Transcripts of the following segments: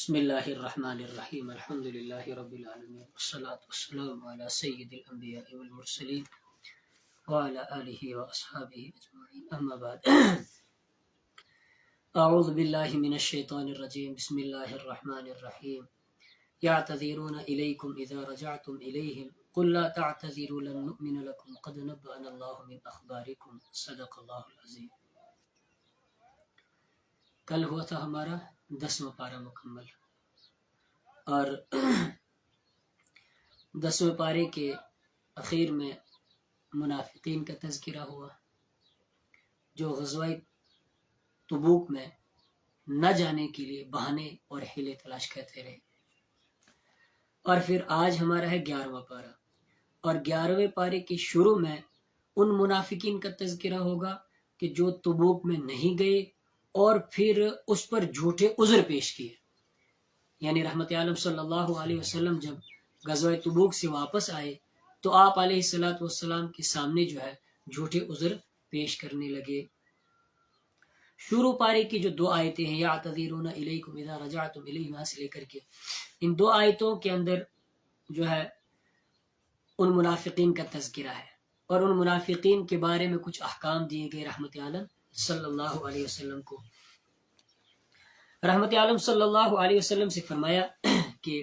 بسم اللہ الرحمن الرحیم الحمد للہ رب العالمین والصلاة والسلام علی سید الانبیاء والمرسلین وعلی آلہ واصحابہ اجمعین اما بعد اعوذ باللہ من الشیطان الرجیم بسم اللہ الرحمن الرحیم یعتذرون الیکم اذا رجعتم الیہم قل لا تعتذروا لن نؤمن لکم قد نبأنا اللہ من اخبارکم صدق اللہ العظیم۔ کل ہوا تھا ہمارا 10واں پارہ مکمل، اور 10ویں پارے کے اخیر میں منافقین کا تذکرہ ہوا جو غزوہ تبوک میں نہ جانے کے لیے بہانے اور حیلے تلاش کرتے رہے۔ اور پھر آج ہمارا ہے 11واں پارہ، اور 11ویں پارے کے شروع میں ان منافقین کا تذکرہ ہوگا کہ جو تبوک میں نہیں گئے اور پھر اس پر جھوٹے عذر پیش کیے۔ یعنی رحمت عالم صلی اللہ علیہ وسلم جب غزوہ تبوک سے واپس آئے تو آپ علیہ الصلوۃ والسلام کے سامنے جو ہے جھوٹے عذر پیش کرنے لگے۔ شروع پارے کی جو 2 آیتیں ہیں یعتذرون الیکم اذا رجعتم الیہم سے لے کر کے ان 2 آیتوں کے اندر جو ہے ان منافقین کا تذکرہ ہے، اور ان منافقین کے بارے میں کچھ احکام دیے گئے رحمت عالم صلی اللہ علیہ وسلم کو۔ رحمت عالم صلی اللہ علیہ وسلم سے فرمایا کہ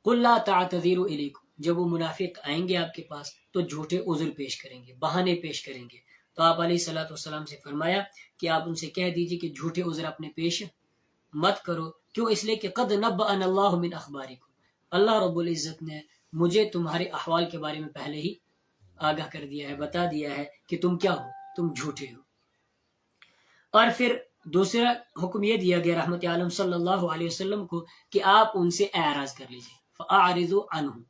قل لا تعتذروا الیکم، جب وہ منافق آئیں گے آپ کے پاس تو جھوٹے عذر پیش کریں گے، بہانے پیش کریں گے، تو آپ علیہ الصلوۃ والسلام سے فرمایا کہ آپ ان سے کہہ دیجئے کہ جھوٹے عذر اپنے پیش مت کرو۔ کیوں؟ اس لیے کہ قد نبأنا اللہ من اخبارکم، اللہ رب العزت نے مجھے تمہارے احوال کے بارے میں پہلے ہی آگاہ کر دیا ہے، بتا دیا ہے کہ تم کیا ہو، تم جھوٹے ہو۔ اور پھر دوسرا حکم یہ دیا گیا رحمت عالم صلی اللہ علیہ وسلم کو کہ آپ ان سے اعراض کر لیجئے، فاعرضوا عنہم،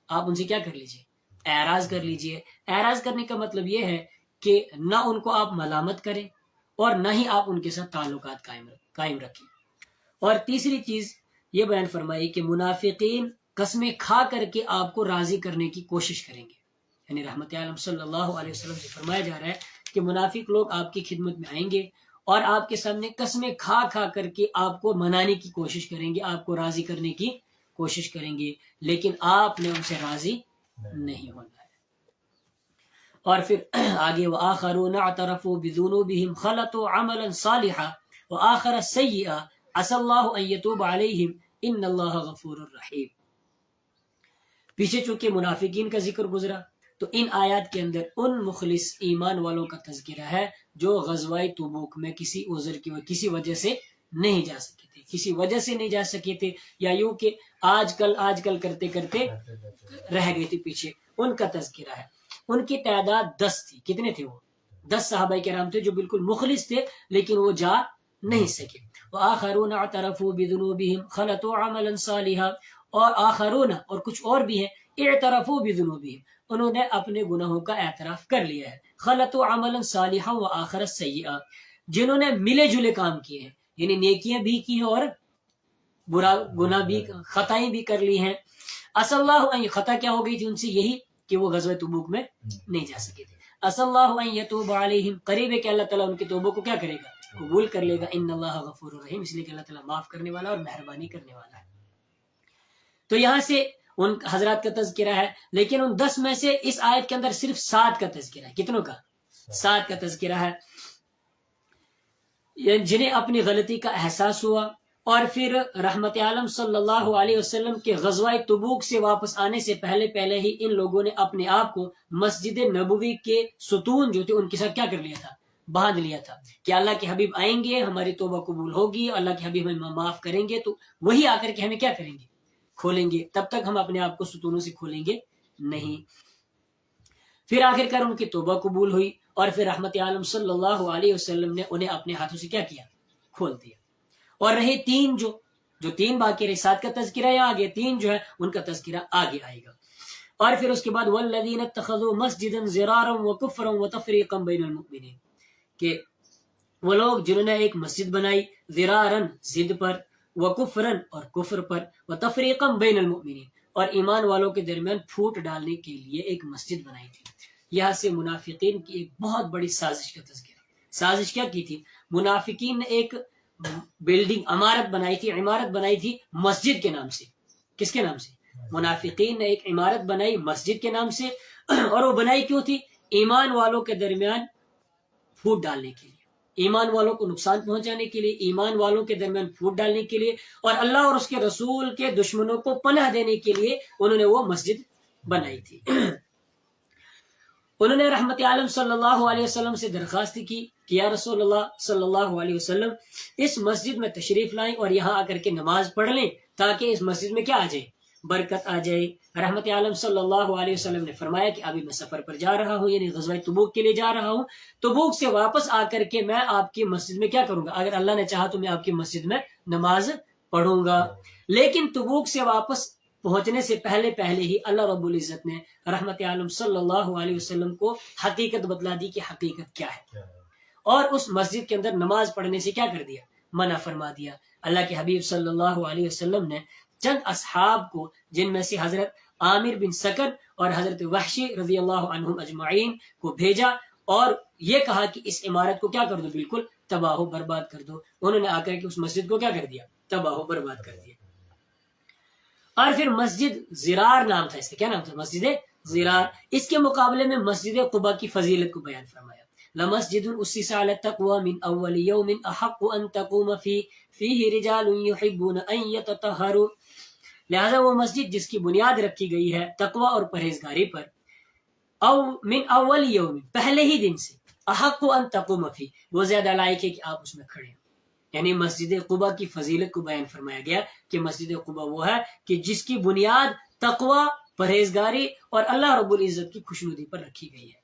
آپ ان سے کیا کر لیجئے، اعراض کر لیجئے۔ اعراض کرنے کا مطلب یہ ہے کہ نہ ان کو آپ ملامت کریں اور نہ ہی آپ ان کے ساتھ تعلقات قائم رکھیں۔ اور تیسری چیز یہ بیان فرمائی کہ منافقین قسمیں کھا کر کے آپ کو راضی کرنے کی کوشش کریں گے۔ یعنی رحمت عالم صلی اللہ علیہ وسلم سے فرمایا جا رہا ہے کہ منافق لوگ آپ کی خدمت میں آئیں گے اور آپ کے سامنے قسمیں کھا کھا کر کے آپ کو منانے کی کوشش کریں گے، آپ کو راضی کرنے کی کوشش کریں گے، لیکن آپ نے ان سے راضی نہیں ہونا ہے۔ اور پھر آگے وآخرون اعترفوا بذنوبهم خلطوا عملا صالحا وآخر سیئا عسى اللہ ان یتوب علیہم ان اللہ غفور الرحیم۔ پیچھے چونکہ منافقین کا ذکر گزرا تو ان آیات کے اندر ان مخلص ایمان والوں کا تذکرہ ہے جو غزوہ تبوک میں کسی عذر کی کسی وجہ سے نہیں جا سکے تھے، کسی وجہ سے نہیں جا سکے تھے، یا یوں کہ آج کل کرتے کرتے رہ گئے تھے پیچھے، ان کا تذکرہ ہے۔ ان کی تعداد 10 تھی۔ کتنے تھے وہ؟ 10 صحابہ کرام تھے جو بالکل مخلص تھے لیکن وہ جا نہیں سکے۔ وآخرون اعترفوا بذنوبهم خلطوا عملا صالحا، اور آخرون اور کچھ اور بھی ہیں اعترفوا بذنوبهم، انہوں نے اپنے گناہوں کا اعتراف کر لیا ہے۔ خلطوا عملا صالحا وآخر سیئا، جنہوں نے ملے جلے کام کیے ہیں، یعنی نیکیاں بھی کی ہیں اور برا گناہ بھی، خطائیں بھی کر لی ہیں۔ عسى اللہ ان، خطا کیا ہو گئی تھی ان سے؟ یہی کہ وہ غزوہ تبوک میں نہیں جا سکے تھے۔ عسى اللہ ان یتوب علیہم، قریب ہے کہ اللہ تعالیٰ ان کی توبہ کو کیا کرے گا؟ قبول کر لے گا۔ ان اللہ غفور الرحیم، اس لیے کہ اللہ تعالیٰ معاف کرنے والا اور مہربانی کرنے والا ہے۔ تو یہاں سے ان حضرات کا تذکرہ ہے، لیکن ان 10 میں سے اس آیت کے اندر صرف 7 کا تذکرہ ہے۔ کتنوں کا؟ 7 کا تذکرہ ہے، جنہیں اپنی غلطی کا احساس ہوا، اور پھر رحمت عالم صلی اللہ علیہ وسلم کے غزوہ تبوک سے واپس آنے سے پہلے ہی ان لوگوں نے اپنے آپ کو مسجد نبوی کے ستون جو تھے ان کے ساتھ کیا کر لیا تھا؟ باندھ لیا تھا کہ اللہ کے حبیب آئیں گے، ہماری توبہ قبول ہوگی، اللہ کے حبیب ہمیں معاف کریں گے، تو وہی آ کر کے ہمیں کیا کریں گے؟ کھولیں گے۔ تب تک ہم اپنے آپ کو ستونوں سے کھولیں گے نہیں۔ پھر آخر کار ان کی توبہ قبول ہوئی، اور پھر رحمت عالم صلی اللہ علیہ وسلم نے انہیں اپنے ہاتھوں سے کیا کیا؟ کھول دیا۔ اور رہے 3 جو 3 باقی رہے، 7 کا تذکرہ یا آگے 3 جو ہے ان کا تذکرہ آگے آئے گا۔ اور پھر اس کے بعد والذین اتخذوا مسجدا ضرارا وکفرا وتفریقا بین المؤمنین، کہ وہ لوگ جنہوں نے ایک مسجد بنائی، ضرارا ضد پر، وکفرا اور کفر پر، وتفریقا بین المؤمنین اور ایمان والوں کے درمیان پھوٹ ڈالنے کے لیے ایک مسجد بنائی تھی۔ یہاں سے منافقین کی ایک بہت بڑی سازش کا تذکرہ۔ سازش کیا کی تھی؟ منافقین نے ایک بلڈنگ عمارت بنائی تھی مسجد کے نام سے. کس کے نام سے؟ منافقین نے ایک عمارت بنائی مسجد کے نام سے. اور وہ بنائی کیوں تھی؟ ایمان والوں کے درمیان پھوٹ ڈالنے کے لیے، ایمان والوں کو نقصان پہنچانے کے لیے، ایمان والوں کے درمیان پھوٹ ڈالنے کے لیے، اور اللہ اور اس کے رسول کے دشمنوں کو پناہ دینے کے لیے انہوں نے وہ مسجد بنائی تھی. انہوں نے رحمت عالم صلی اللہ علیہ وسلم سے درخواست کی کہ یا رسول اللہ صلی اللہ علیہ وسلم اس مسجد میں تشریف لائیں اور یہاں آ کر کے نماز پڑھ لیں تاکہ اس مسجد میں کیا آ جائے؟ برکت آ جائے. رحمت عالم صلی اللہ علیہ وسلم نے فرمایا کہ ابھی میں سفر پر جا رہا ہوں، یعنی غزوہ تبوک کے لیے جا رہا ہوں، تبوک سے واپس آ کر کے میں آپ کی مسجد میں کیا کروں گا؟ اگر اللہ نے چاہا تو میں آپ کی مسجد میں نماز پڑھوں گا. لیکن تبوک سے واپس پہنچنے سے پہلے ہی اللہ رب العزت نے رحمت عالم صلی اللہ علیہ وسلم کو حقیقت بتلا دی کہ حقیقت کیا ہے، اور اس مسجد کے اندر نماز پڑھنے سے کیا کر دیا؟ منع فرما دیا. اللہ کے حبیب صلی اللہ علیہ وسلم نے چند اصحاب کو، جن میں سے حضرت عامر بن سکر اور حضرت وحشی رضی اللہ عنہم اجمعین کو بھیجا اور یہ کہا کہ اس عمارت کو کیا کر دو؟ بالکل تباہ و برباد کر دو. انہوں نے آ کر کے اس مسجد کو کیا کر دیا؟ تباہ و برباد کر دیا. اور پھر مسجد زرار نام تھا اس کا. کیا نام تھا؟ مسجد زرار. اس کے مقابلے میں مسجد قباء کی فضیلت کو بیان فرمایا. لمسجد اسس على التقوى من اول يوم احق ان تقوم فيه رجال يحبون ان يتطهروا. لہذا وہ مسجد جس کی بنیاد رکھی گئی ہے تقوی اور پرہیزگاری پر، او من اول یوم، پہلے ہی دن سے، احق ان تقوم فی، وہ زیادہ لائق ہے کہ آپ اس میں کھڑے ہیں. یعنی مسجد قباء کی فضیلت کو بیان فرمایا گیا کہ مسجد قباء وہ ہے کہ جس کی بنیاد تقوی، پرہیزگاری اور اللہ رب العزت کی خوشنودی پر رکھی گئی ہے.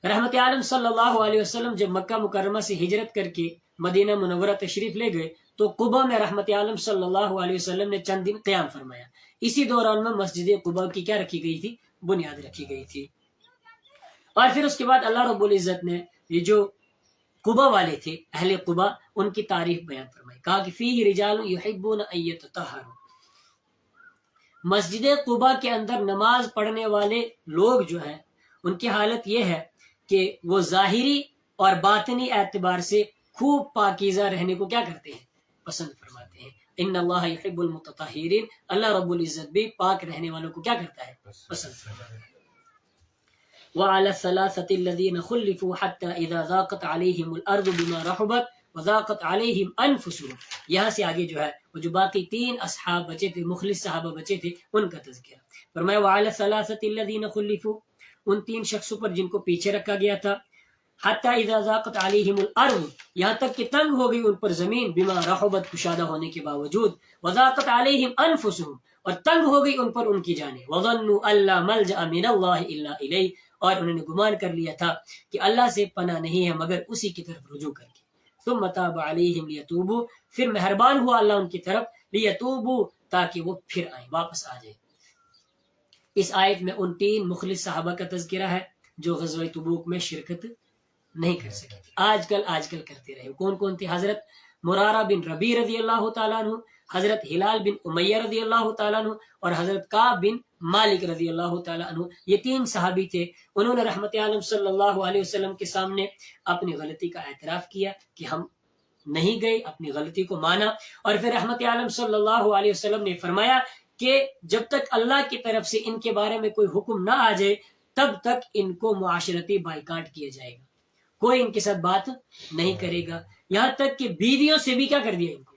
رحمت عالم صلی اللہ علیہ وسلم جب مکہ مکرمہ سے ہجرت کر کے مدینہ منورہ تشریف لے گئے تو قباء میں رحمت عالم صلی اللہ علیہ وسلم نے چند دن قیام فرمایا. اسی دوران میں مسجد قباء کی کیا رکھی گئی تھی؟ بنیاد رکھی گئی تھی. اور پھر اس کے بعد اللہ رب العزت نے یہ جو قباء والے تھے، اہل قباء، ان کی تعریف بیان فرمائی. کہا کہ فیہ رجال یحبون ان یتطہروا. مسجد قباء کے اندر نماز پڑھنے والے لوگ جو ہیں ان کی حالت یہ ہے کہ وہ ظاہری اور باطنی اعتبار سے خوب پاکیزہ رہنے کو کیا کرتے ہیں؟ پسند فرماتے ہیں. ان اللہ یحب المتطہرین، اللہ رب العزت بھی پاک رہنے والوں کو کیا کرتا ہے؟ پسند فرماتا ہے. وعلى الثلاثة الذين خلفوا حتى إذا ضاقت عليهم الأرض بما رحبت وضاقت عليهم أنفسهم. یہاں سے آگے جو ہے وہ جو باقی تین اصحاب بچے تھے، مخلص صحابہ بچے تھے، ان کا تذکرہ فرمایا. وعلى الثلاثة الذين خلفوا، ان تین شخصوں پر جن کو پیچھے رکھا گیا تھا. حتی اذا ضاقت علیہم الارض، یہاں تک کہ تنگ ہو گئی ان پر زمین، بما رحبت، کشادہ ہونے کے باوجود. وضاقت علیہم انفسہم، اور تنگ ہو گئی ان پر ان کی جانیں. وظنوا ان لا ملجأ من اللہ الا الیہ، اور انہوں نے گمان کر لیا تھا کہ اللہ سے پناہ نہیں ہے مگر اسی کی طرف رجوع کر کے. ثم تاب علیہم لیتوبوا، پھر مہربان ہوا اللہ ان کی طرف، لیتوبوا، تاکہ وہ پھر آئیں، واپس آ جائیں. اس آیت میں ان تین مخلص صحابہ کا تذکرہ ہے جو غزوہ تبوک میں شرکت نہیں کر سکے تھے. آج کل کرتے رہے. کون کون تھے؟ حضرت مرارہ بن ربیع رضی اللہ تعالیٰ عنہ، حضرت ہلال بن امیہ رضی اللہ تعالیٰ عنہ، اور حضرت کعب بن مالک رضی اللہ تعالیٰ عنہ. یہ تین صحابی تھے. انہوں نے رحمت عالم صلی اللہ علیہ وسلم کے سامنے اپنی غلطی کا اعتراف کیا کہ ہم نہیں گئے، اپنی غلطی کو مانا. اور پھر رحمت عالم صلی اللہ علیہ وسلم نے فرمایا کہ جب تک اللہ کی طرف سے ان کے بارے میں کوئی حکم نہ آ جائے تب تک ان کو معاشرتی بائیکاٹ کیا جائے گا، کوئی ان کے ساتھ بات نہیں کرے گا. یہاں تک کہ بیویوں سے بھی کیا کر دیا؟ ان کو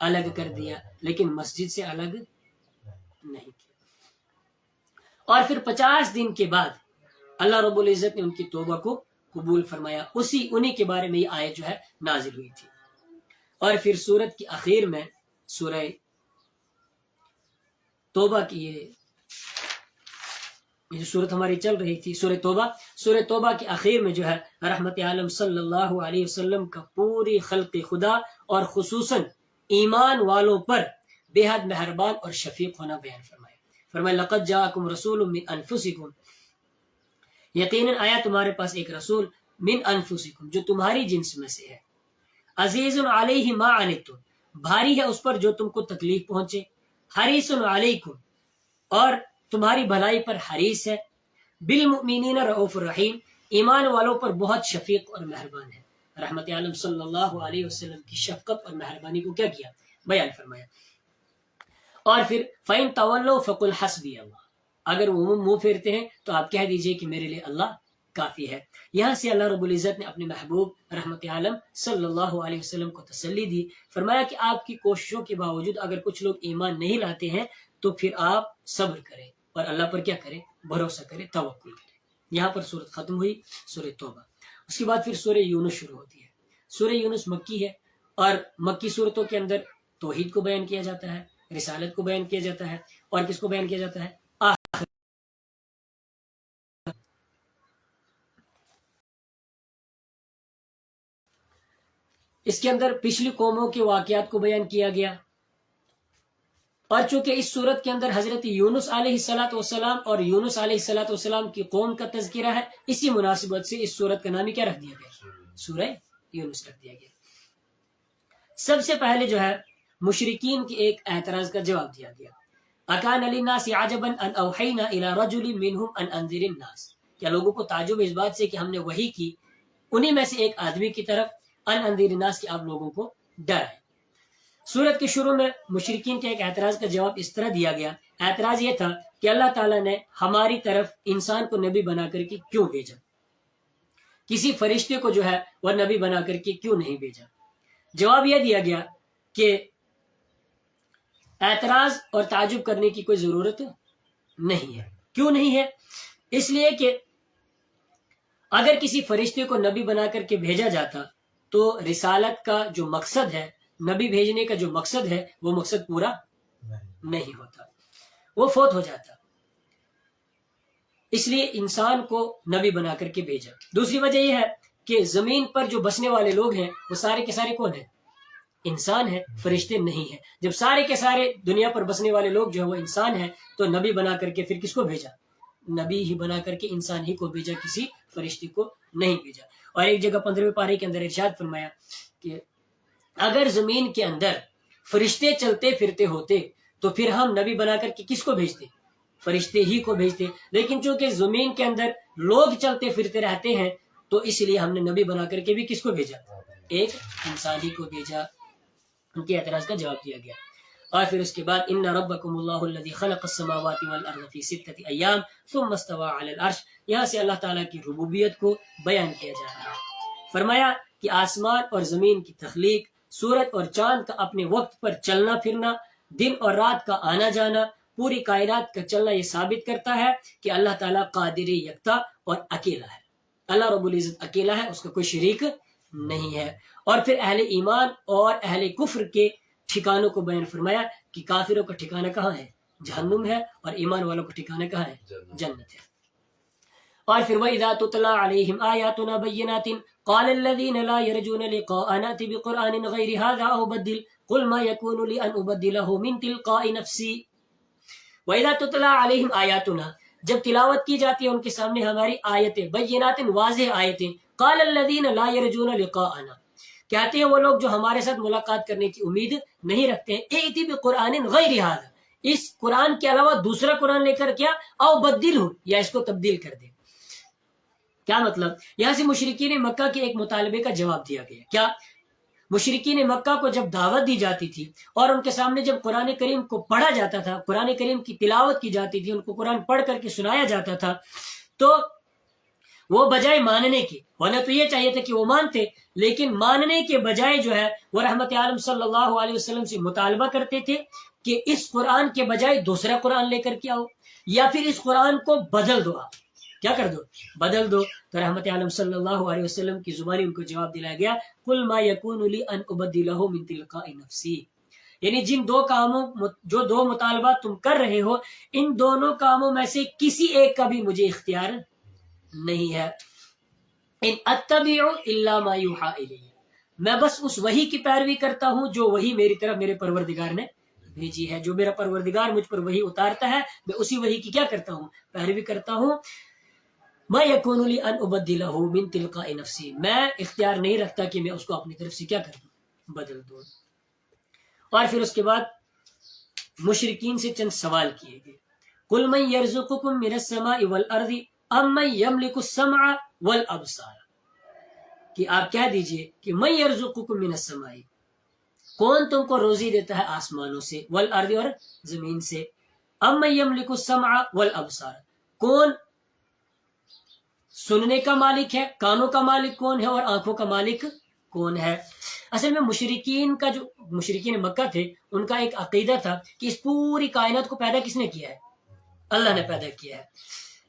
الگ کر دیا، لیکن مسجد سے الگ نہیں کیا. اور پھر 50 دن کے بعد اللہ رب العزت نے ان کی توبہ کو قبول فرمایا. انہی کے بارے میں یہ آیت جو ہے نازل ہوئی تھی. اور پھر سورت کی اخیر میں سورہ توبہ کی یہ جو سورت ہماری چل رہی تھی، سورہ توبہ کے اخیر میں جو ہے رحمت عالم صلی اللہ علیہ وسلم کا پوری خلق خدا اور خصوصاً ایمان والوں پر بے حد مہربان اور شفیق ہونا بیان فرمایا. فرمایا لقد جاءکم رسول من انفسکم، یقیناً آیا تمہارے پاس ایک رسول من انفسکم جو تمہاری جنس میں سے ہے. عزیز علیہ ما عنتم، بھاری ہے اس پر جو تم کو تکلیف پہنچے. حریص علیکم، اور تمہاری بھلائی پر حریص ہے. بالمؤمنین رؤوف الرحیم، ایمان والوں پر بہت شفیق اور مہربان ہے. رحمت عالم صلی اللہ علیہ وسلم کی شفقت اور مہربانی کو کیا کیا؟ بیان فرمایا. اور پھر فَإِن تَوَلَّوْا فَقُلْ حَسْبِيَ اللَّهُ، اگر وہ منہ پھیرتے ہیں تو آپ کہہ دیجئے کہ میرے لیے اللہ کافی ہے. یہاں سے اللہ رب العزت نے اپنے محبوب رحمت عالم صلی اللہ علیہ وسلم کو تسلی دی. فرمایا کہ آپ کی کوششوں کے باوجود اگر کچھ لوگ ایمان نہیں لاتے ہیں تو پھر آپ صبر کریں اور اللہ پر کیا کریں؟ بھروسہ کریں، توکل کریں. یہاں پر سورت ختم ہوئی، سورہ توبہ. اس کے بعد پھر سورہ یونس شروع ہوتی ہے. سورہ یونس مکی ہے اور مکی صورتوں کے اندر توحید کو بیان کیا جاتا ہے، رسالت کو بیان کیا جاتا ہے، اور کس کو بیان کیا جاتا ہے؟ اس کے اندر پچھلی قوموں کے واقعات کو بیان کیا گیا. اور چونکہ اس صورت کے اندر حضرت یونس علیہ السلام اور یونس علیہ السلام کی قوم کا تذکرہ ہے، اسی مناسبت سے اس صورت کا نام کیا رکھ دیا گیا؟ سورہ یونس رکھ دیا گیا. سب سے پہلے جو ہے مشرکین کے ایک اعتراض کا جواب دیا گیا. اکان للناس عجبا ان اوحینا الی رجل منهم ان انذر الناس، کیا لوگوں کو تعجب اس بات سے کہ ہم نے وحی کی انہی میں سے ایک آدمی کی طرف، ان انذر الناس کہ آپ لوگوں کو ڈرائیں. سورت کے شروع میں مشرکین کے ایک اعتراض کا جواب اس طرح دیا گیا. اعتراض یہ تھا کہ اللہ تعالیٰ نے ہماری طرف انسان کو نبی بنا کر کے کیوں بھیجا، کسی فرشتے کو جو ہے وہ نبی بنا کر کے کیوں نہیں بھیجا؟ جواب یہ دیا گیا کہ اعتراض اور تعجب کرنے کی کوئی ضرورت نہیں ہے. کیوں نہیں ہے؟ اس لیے کہ اگر کسی فرشتے کو نبی بنا کر کے بھیجا جاتا تو رسالت کا جو مقصد ہے، نبی بھیجنے کا جو مقصد ہے، وہ مقصد پورا نہیں ہوتا، وہ فوت ہو جاتا. اس لیے انسان کو نبی بنا کر کے بھیجا. دوسری وجہ یہ ہے کہ زمین پر جو بسنے والے لوگ ہیں وہ سارے کے سارے کون ہیں؟ انسان ہیں، فرشتے نہیں ہیں. جب سارے کے سارے دنیا پر بسنے والے لوگ جو ہے وہ انسان ہیں تو نبی بنا کر کے پھر کس کو بھیجا؟ نبی ہی بنا کر کے انسان ہی کو بھیجا، کسی فرشتے کو نہیں بھیجا. اور ایک جگہ 15ویں پارے کے اندر ارشاد فرمایا کہ اگر زمین کے اندر فرشتے چلتے پھرتے ہوتے تو پھر ہم نبی بنا کر کے کس کو بھیجتے؟ فرشتے ہی کو بھیجتے. لیکن چونکہ زمین کے اندر لوگ چلتے پھرتے رہتے ہیں تو اس لیے ہم نے نبی بنا کر کے بھی کس کو بھیجا؟ ایک انسان ہی کو بھیجا. ان کے اعتراض کا جواب دیا گیا. اور پھر اس کے بعد ان ربکم اللہ الذی خلق السماوات والارض فی ستۃ ایام ثم استوى علی العرش، یہاں سے اللہ تعالیٰ کی ربوبیت کو بیان کیا جا رہا ہے. فرمایا کہ آسمان اور زمین کی تخلیق، سورج اور چاند کا اپنے وقت پر چلنا پھرنا، دن اور رات کا آنا جانا، پوری کائنات کا چلنا یہ ثابت کرتا ہے کہ اللہ تعالیٰ قادر یکتا اور اکیلا ہے. اللہ رب العزت اکیلا ہے، اس کا کوئی شریک نہیں ہے. اور پھر اہل ایمان اور اہل کفر کے ٹھکانوں کو بیان فرمایا کہ کافروں کا ٹھکانہ کہاں ہے؟ جہنم ہے، اور ایمان والوں کا ٹھکانہ کہاں ہے؟ جنت ہے. اور پھر وَإِذَا تُتْلَى عَلَيْهِمْ آيَاتُنَا بَيِّنَاتٍ قَالَ الَّذِينَ لَا يَرْجُونَ لِقَاءَنَا ائْتِ بِقُرْآنٍ غَيْرِ هَذَا أَوْ بَدِّلْ قُلْ مَا يَكُونُ لِي أَنْ أُبَدِّلَهُ مِنْ تِلْقَاءِ نَفْسِي. وَإِذَا تُتْلَى عَلَيْهِمْ آيَاتُنَا، جب تلاوت کی جاتی ہے ان کے سامنے ہماری آیتیں، بینات واضح آیتیں، قال الذین لا یرجون لقاءنا، کہتے ہیں وہ لوگ جو ہمارے ساتھ ملاقات کرنے کی امید نہیں رکھتے ہیں، ائتی بقرآن غیر ھذا، اس قرآن کے علاوہ دوسرا قرآن لے کر کیا، او بدلہ، یا اس کو تبدیل کر دیں. کیا مطلب؟ یہاں سے مشرکین مکہ کے ایک مطالبے کا جواب دیا گیا. کیا؟ مشرکین مکہ کو جب دعوت دی جاتی تھی اور ان کے سامنے جب قرآن کریم کو پڑھا جاتا تھا، قرآن کریم کی تلاوت کی جاتی تھی، ان کو قرآن پڑھ کر کے سنایا جاتا تھا، تو وہ بجائے ماننے کے، ہونا تو یہ چاہیے تھا کہ وہ مانتے، لیکن ماننے کے بجائے جو ہے وہ رحمت عالم صلی اللہ علیہ وسلم سے مطالبہ کرتے تھے کہ اس قرآن کے بجائے دوسرا قرآن لے کر کے آؤ، یا پھر اس قرآن کو بدل دو، آپ کیا کر دو؟ بدل دو. تو رحمت عالم صلی اللہ علیہ وسلم کی زبانی ان کو جواب دلایا گیا، قل ما یکون لی ان ابدلہ من تلقاء نفسی، یعنی جن دو کاموں، جو دو مطالبات تم کر رہے ہو، ان دونوں کاموں میں سے کسی ایک کا بھی مجھے اختیار نہیں ہے. ان اتبع الا ما یوحى الی، میں بس اس وحی کی پیروی کرتا ہوں جو وحی میری طرف میرے پروردگار نے بھیجی ہے. جو میرا پروردگار مجھ پر وحی اتارتا ہے میں اسی وحی کی کیا کرتا ہوں؟ پیروی کرتا ہوں. ما یکون لی ان ابدلہ من تلقاء نفسی، میں اختیار نہیں رکھتا کہ میں اس کو اپنی طرف سے کیا کر دوں؟ بدل دوں. اور پھر اس کے بعد مشرکین سے چند سوال کیے گئے. قل من یرزقکم من السماء والارض ام من یملک السمع والابصار، کہ آپ کہہ دیجئے کہ من یرزقکم من السماء، کون تم کو روزی دیتا ہے آسمانوں سے، والارض اور زمین سے، ام من یملک السمع والابصار، کون سننے کا مالک ہے، کانوں کا مالک کون ہے، اور آنکھوں کا مالک کون ہے۔ اصل میں مشرکین مکہ تھے، ان کا ایک عقیدہ تھا کہ اس پوری کائنات کو پیدا کس نے کیا ہے؟ اللہ نے پیدا کیا ہے،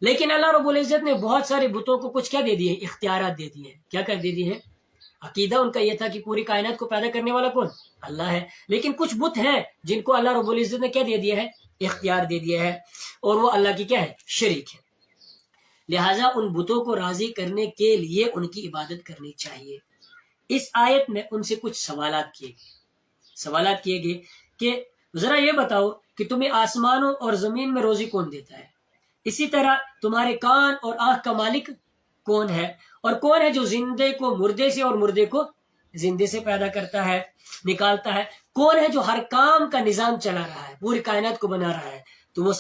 لیکن اللہ رب العزت نے بہت سارے بتوں کو کچھ کیا دے دیے، اختیارات دے دیے ہیں۔ کیا کر دے دیے ہیں؟ عقیدہ ان کا یہ تھا کہ پوری کائنات کو پیدا کرنے والا کون؟ اللہ ہے، لیکن کچھ بت ہیں جن کو اللہ رب العزت نے کیا دے دیا ہے؟ اختیار دے دیا ہے، اور وہ اللہ کی کیا ہے؟ شریک ہے۔ لہٰذا ان بتوں کو راضی کرنے کے لیے ان کی عبادت کرنی چاہیے۔ اس آیت میں ان سے کچھ سوالات کیے گئے کہ ذرا یہ بتاؤ کہ تمہیں آسمانوں اور زمین میں روزی کون دیتا ہے، اسی طرح تمہارے کان اور آنکھ کا مالک کون ہے، اور کون ہے جو زندے کو مردے سے اور مردے کو زندے سے پیدا کرتا ہے، نکالتا ہے، کون ہے جو ہر کام کا نظام چلا رہا ہے، پوری کائنات کو بنا رہا ہے۔ تو وہ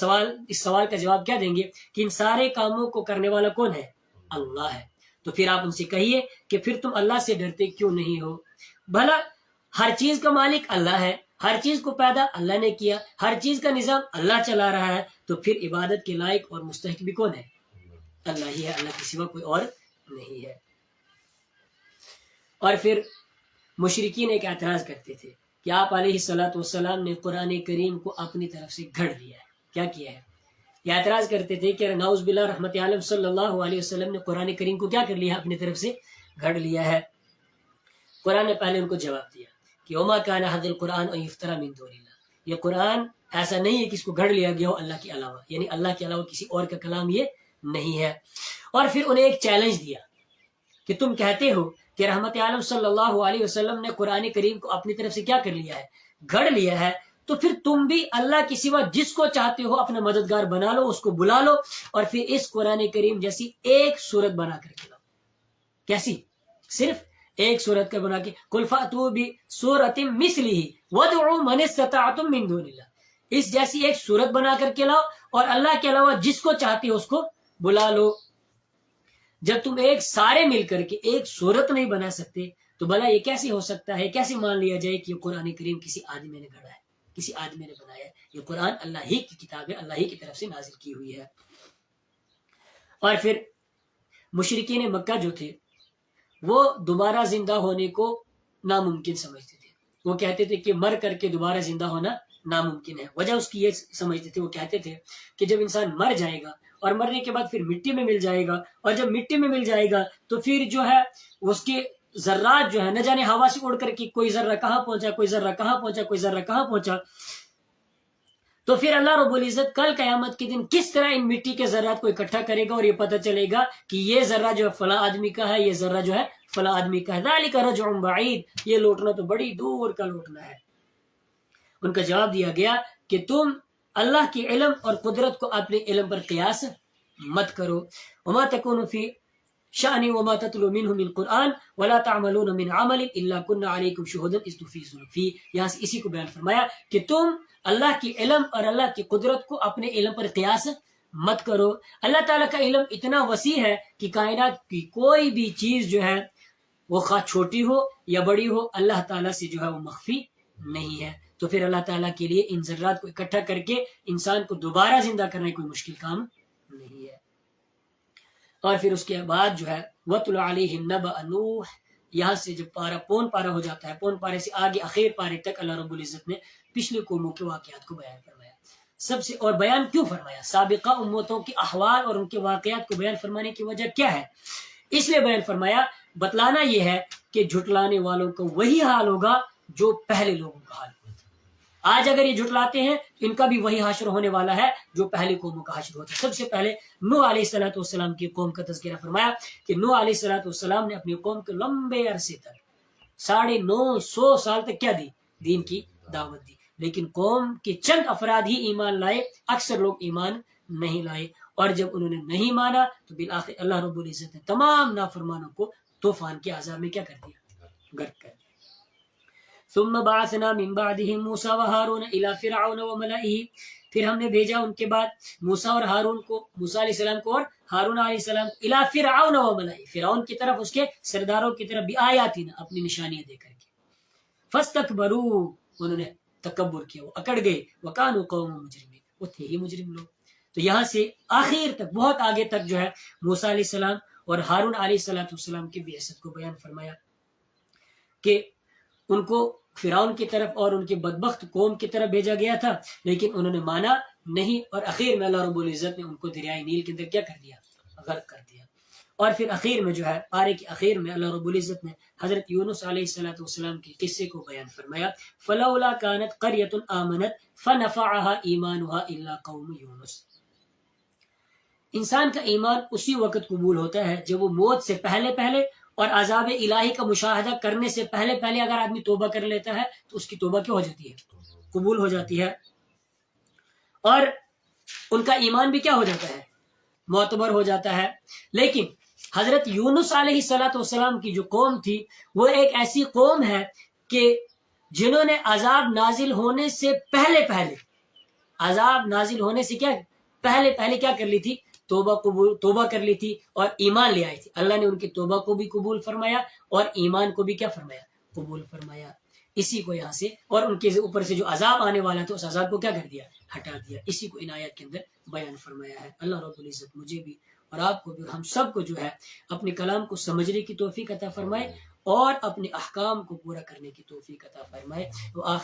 اس سوال کا جواب کیا دیں گے کہ ان سارے کاموں کو کرنے والا کون ہے؟ اللہ ہے۔ تو پھر آپ ان سے کہیے کہ پھر تم اللہ سے ڈرتے کیوں نہیں ہو؟ بھلا ہر چیز کا مالک اللہ ہے، ہر چیز کو پیدا اللہ نے کیا، ہر چیز کا نظام اللہ چلا رہا ہے، تو پھر عبادت کے لائق اور مستحق بھی کون ہے؟ اللہ ہی ہے، اللہ کے سوا کوئی اور نہیں ہے۔ اور پھر مشرکین ایک اعتراض کرتے تھے کہ آپ علیہ الصلوۃ والسلام نے قرآن کریم کو اپنی طرف سے گھڑ لیا ہے۔ کیا کیا ہے؟ یہ اعتراض کرتے تھے کہ نعوذ باللہ رحمت عالم صلی اللہ علیہ وسلم نے قرآن کریم کو کیا کر لیا ہے؟ اپنی طرف سے گھڑ لیا ہے۔ قرآن نے پہلے ان کو جواب دیا کہ وما کان ھذا القرآن ان یفترى من دون اللہ، یہ قرآن ایسا نہیں ہے کہ اس کو گھڑ لیا گیا ہو اللہ کے علاوہ، یعنی اللہ کے علاوہ کسی اور کا کلام یہ نہیں ہے۔ اور پھر انہیں ایک چیلنج دیا کہ تم کہتے ہو کہ رحمت عالم صلی اللہ علیہ وسلم نے قرآن کریم کو اپنی طرف سے کیا کر لیا ہے؟ گھڑ لیا ہے، تو پھر تم بھی اللہ کے سوا جس کو چاہتے ہو اپنا مددگار بنا لو، اس کو بلا لو، اور پھر اس قرآن کریم جیسی ایک سورت بنا کر کے لاؤ۔ کیسی؟ صرف ایک سورت کا بنا کے، قل فأتوا بسورۃ مثلہ وادعوا من استطعتم من دون اللہ، اس جیسی ایک سورت بنا کر کے لاؤ، اور اللہ کے علاوہ جس کو چاہتے ہو اس کو بلا لو۔ جب تم سارے مل کر کے ایک سورت نہیں بنا سکتے تو بھلا یہ کیسے ہو سکتا ہے؟ کیسے مان لیا جائے کہ یہ قرآن کریم کسی آدمی نے گھڑا ہے، کسی آدمی نے بنایا ہے؟ یہ قرآن اللہ ہی کی کتاب ہے، اللہ ہی کی طرف سے نازل کی ہوئی ہے۔ اور پھر مشرکین مکہ جو تھے وہ دوبارہ زندہ ہونے کو ناممکن سمجھتے تھے۔ وہ کہتے تھے کہ مر کر کے دوبارہ زندہ ہونا ناممکن ہے۔ وجہ اس کی یہ سمجھتے تھے، وہ کہتے تھے کہ جب انسان مر جائے گا اور مرنے کے بعد پھر مٹی میں مل جائے گا، اور جب مٹی میں مل جائے گا تو پھر جو ہے اس کے ذرات جو ہے نہ جانے ہوا سے اڑ کر کے کوئی ذرہ کہاں پہنچا، کوئی ذرہ کہاں پہنچا، کوئی ذرہ کہاں پہنچا، تو پھر اللہ رب العزت کل قیامت کے دن کس طرح ان مٹی کے ذرات کو اکٹھا کرے گا، اور یہ پتہ چلے گا کہ یہ ذرہ جو ہے فلاں آدمی کا ہے، یہ ذرہ جو ہے فلاں آدمی کا ہے۔ ذالک رجع بعید، یہ لوٹنا تو بڑی دور کا لوٹنا ہے۔ ان کا جواب دیا گیا کہ تم اللہ کے علم اور قدرت کو اپنے علم پر قیاس مت کرو۔ وما تکون فی شأن وما تتلو منه من قرآن ولا تعملون من عمل الا كنا عليكم شهودا اذ تفيضون فيه۔ یہاں سے اسی کو بیان فرمایا کہ تم اللہ کی علم اور اللہ کی قدرت کو اپنے علم پر قیاس مت کرو۔ اللہ تعالیٰ کا علم اتنا وسیع ہے کہ کائنات کی کوئی بھی چیز جو ہے وہ خواہ چھوٹی ہو یا بڑی ہو، اللہ تعالیٰ سے جو ہے وہ مخفی نہیں ہے۔ تو پھر اللہ تعالیٰ کے لیے ان ذرات کو اکٹھا کر کے انسان کو دوبارہ زندہ کرنا کوئی مشکل کام نہیں ہے۔ اور پھر اس کے بعد جو ہے وَاتْلُ عَلَيْهِمْ نَبَأَ نُوحٍ، یہاں سے جب پون پارہ ہو جاتا ہے، پون پارے سے آگے آخر پارے تک اللہ رب العزت نے پچھلے قوموں کے واقعات کو بیان فرمایا۔ سب سے اور بیان کیوں فرمایا؟ سابقہ امتوں کے احوال اور ان کے واقعات کو بیان فرمانے کی وجہ کیا ہے؟ اس لیے بیان فرمایا، بتلانا یہ ہے کہ جھٹلانے والوں کو وہی حال ہوگا جو پہلے لوگوں کا حال ہوا تھا۔ آج اگر یہ جھٹلاتے ہیں تو ان کا بھی وہی حشر ہونے والا ہے جو پہلے قوموں کا حشر ہوتا ہے۔ سب سے پہلے نوح علیہ الصلوۃ والسلام کی قوم کا تذکرہ فرمایا کہ نوح علیہ الصلوۃ والسلام نے اپنی قوم کو لمبے عرصے تک 950 سال تک کیا دی؟ دین کی دعوت دی، لیکن قوم کے چند افراد ہی ایمان لائے، اکثر لوگ ایمان نہیں لائے، اور جب انہوں نے نہیں مانا تو بالآخر اللہ رب العزت نے تمام نافرمانوں کو طوفان کے عذاب میں کیا کر دیا؟ غرق کر دیا۔ ثم بعثنا من بعدهم موسى وهارون الى فرعون وملئه، پھر ہم نے بھیجا ان کے بعد موسیٰ اور ہارون کو، موسیٰ علیہ السلام کو اور ہارون علیہ السلام کو، الی فرعون و ملئہ، فرعون کی طرف، اس کے سرداروں کی طرف، بھی آیاتنا، اپنی نشانیاں دے کر کے، فاستکبروا، انہوں نے تکبر کیا، وہ اکڑ گئے، وکانوا قوم مجرمین، وہ تھے ہی مجرم لوگ۔ تو یہاں سے آخر تک، بہت آگے تک جو ہے موسیٰ علیہ السلام اور ہارون علیہ السلام کی بعثت کو بیان فرمایا کہ ان کو فرعون کی طرف اور ان کی بدبخت قوم کی طرف بھیجا گیا تھا، لیکن انہوں نے مانا نہیں، اور اخیر میں اللہ رب العزت نے ان کو دریائے نیل کے اندر کیا کر دیا؟ غرق کر دیا۔ اور پھر اخیر میں جو ہے پارے کی اخیر میں اللہ رب العزت نے حضرت یونس علیہ السلام کے قصے کو بیان فرمایا، فلولا كانت قرية آمنت فنفعها ایمانها الا قوم یونس۔ انسان کا ایمان اسی وقت قبول ہوتا ہے جب وہ موت سے پہلے پہلے اور عذاب الہی کا مشاہدہ کرنے سے پہلے پہلے اگر آدمی توبہ کر لیتا ہے تو اس کی توبہ کیا ہو جاتی ہے؟ قبول ہو جاتی ہے، اور ان کا ایمان بھی کیا ہو جاتا ہے؟ معتبر ہو جاتا ہے۔ لیکن حضرت یونس علیہ السلام کی جو قوم تھی، وہ ایک ایسی قوم ہے کہ جنہوں نے عذاب نازل ہونے سے پہلے پہلے، عذاب نازل ہونے سے کیا پہلے پہلے کیا کر لی تھی؟ توبہ کر لی تھی اور ایمان لے آئی تھی۔ اللہ نے ان کی توبہ کو بھی قبول فرمایا اور ایمان کو بھی کیا فرمایا؟ قبول فرمایا۔ اسی کو یہاں سے، اور ان کے اوپر سے جو عذاب آنے والا تھا، اس عذاب کو کیا کر دیا؟ ہٹا دیا۔ اسی کو ان آیات کے اندر بیان فرمایا ہے۔ اللہ رب العزت مجھے بھی اور آپ کو بھی اور ہم سب کو جو ہے اپنے کلام کو سمجھنے کی توفیق عطا فرمائے اور اپنے احکام کو پورا کرنے کی توفیق عطا فرمائے۔ وہ آخر